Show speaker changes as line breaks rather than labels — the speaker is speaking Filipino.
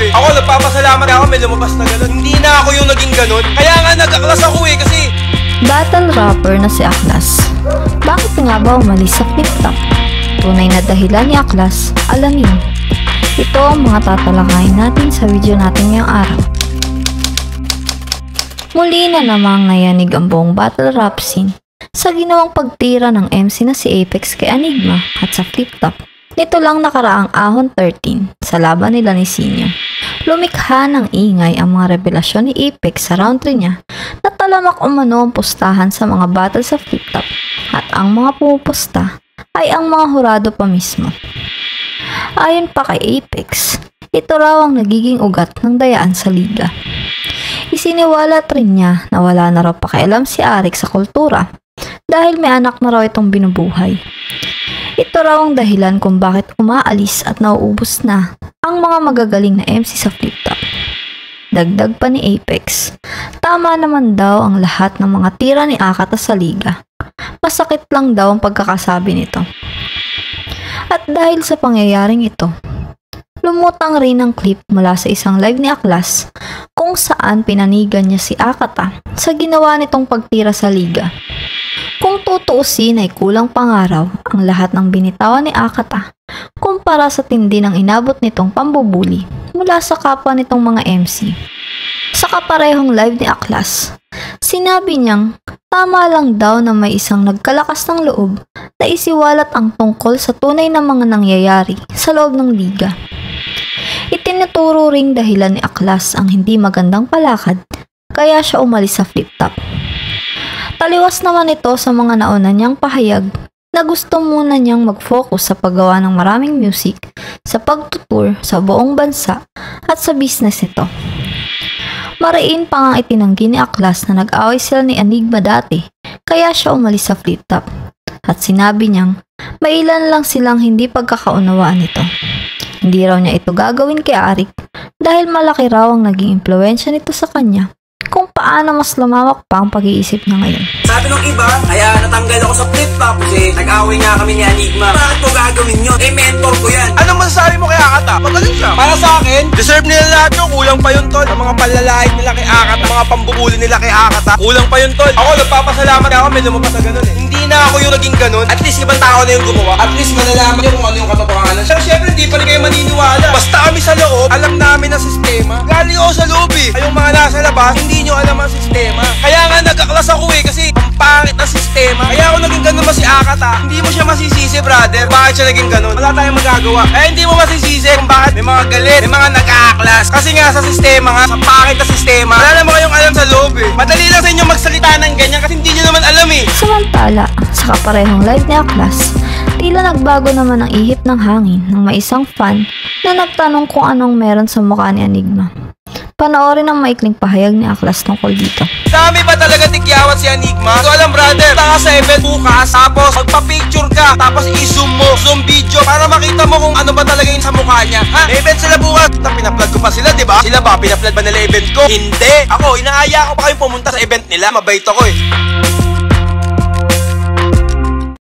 eh. Ako nagpapasalamat ako may lumabas na ganun. Hindi na ako yung naging ganun. Kaya nga nag-aklas ako eh kasi
battle rapper na si Aklas. Bakit nga ba umalis sa flip-top? Tunay na dahilan ni Aklas, alamin. Ito ang mga tatalakayin natin sa video natin ngayong araw. Muli na namang nayanig ang buong battle rap scene sa ginawang pagtira ng MC na si Apex kay Enigma at sa flip-top. Nito lang nakaraang Ahon 13 sa laban nila ni Sinyo. Lumikha ng ingay ang mga revelasyon ni Apex sa round 3 niya na talamak umano ang pustahan sa mga battle sa flip-top at ang mga pumupusta ay ang mga hurado pa mismo. Ayon pa kay Apex, ito raw ang nagiging ugat ng dayaan sa liga. Isiniwalat rin niya na wala na raw pakialam si Arik sa kultura dahil may anak na raw itong binubuhay. Ito raw ang dahilan kung bakit umaalis at nauubos na ang mga magagaling na MC sa flip-top. Dagdag pa ni Apex, tama naman daw ang lahat ng mga tira ni Akata sa liga. Masakit lang daw ang pagkakasabi nito. At dahil sa pangyayaring ito, lumutang rin ang clip mula sa isang live ni Aklas kung saan pinanigan niya si Akata sa ginawa nitong pagtira sa liga. Kung tutuusin ay kulang pangaraw ang lahat ng binitawan ni Akata kumpara sa tindi ng inabot nitong pambubuli mula sa kapwa nitong mga MC. Sa kaparehong live ni Aklas, sinabi niyang tama lang daw na may isang nagkalakas ng loob na isiwalat ang tungkol sa tunay na mga nangyayari sa loob ng liga. Itinuturo ring dahilan ni Aklas ang hindi magandang palakad kaya siya umalis sa flip-top. Taliwas naman ito sa mga nauna niyang pahayag na gusto muna niyang mag-focus sa paggawa ng maraming music, sa pagtutour sa buong bansa at sa business nito. Mariin pa nga itinanggi ni Aklas na nag-away sila ni Enigma dati kaya siya umalis sa flip-top. At sinabi niyang may ilan lang silang hindi pagkakaunawaan nito. Hindi raw niya ito gagawin kay Arik dahil malaki raw ang naging impluwensya nito sa kanya kung paano mas lumawak pa ang pag-iisip niya ngayon.
sabi nung iba, kaya natanggal ako sa flip-top kasi nag-away nga kami ni Enigma. Bakit ko gagawin yun? Eh, mentor ko yan. Anong masasabi mo kay Akata? Magaling siya. Para sa akin, deserve nila lahat yun. Kulang pa yun, tol. Ang mga palalait nila kay Akata, mga pambubuli nila kay Akata, kulang pa yun, tol. Ako, nagpapasalamat ako may lumabas na ganun eh. Hindi na ako yung naging ganun. At least ibang tao na yung gumawa. At least malalaman nyo kung ano yung katotohanan. Pero syempre, hindi pa rin kayo maniniwala. Basta kami sa loob, alam namin ang sistema. Galing ako sa loob eh. Ay, yung mga nasa labas, hindi nyo alam ang sistema. Kaya nga nag-aklas ako eh, kasi ang pangit na sistema. Kaya ako naging ganun ba si Akata? Hindi mo siya masisisi, brother. Bakit siya naging ganun? Wala tayong magagawa. Eh, hindi mo masisisi kung bakit may mga galit, may mga nag-aaklas. Kasi nga sa sistema nga, sa pangit na sistema, wala naman kayong alam sa loob eh. Madali lang sa inyo magsalita ng ganyan kasi hindi nyo naman alam eh.
Samantala, sa kaparehong live ni Aklas, tila nagbago naman ang ihip ng hangin ng may isang fan na nagtanong kung anong meron sa mukha ni Enigma. Panoorin ang maikling pahayag ni Aklas tungkol dito.
Dami ba talaga tigyawat si Enigma? Ito alam, brother, taka sa event bukas, tapos magpa-picture ka, tapos i-zoom mo, zoom video, para makita mo kung ano ba talaga yun sa mukha niya. Ha? May event sila bukas, pinaplug ko pa sila, diba? Sila ba, pinaplug ba nila event ko? Hindi! Ako, inaaya ko pa kayong pumunta sa event nila, mabait ako eh.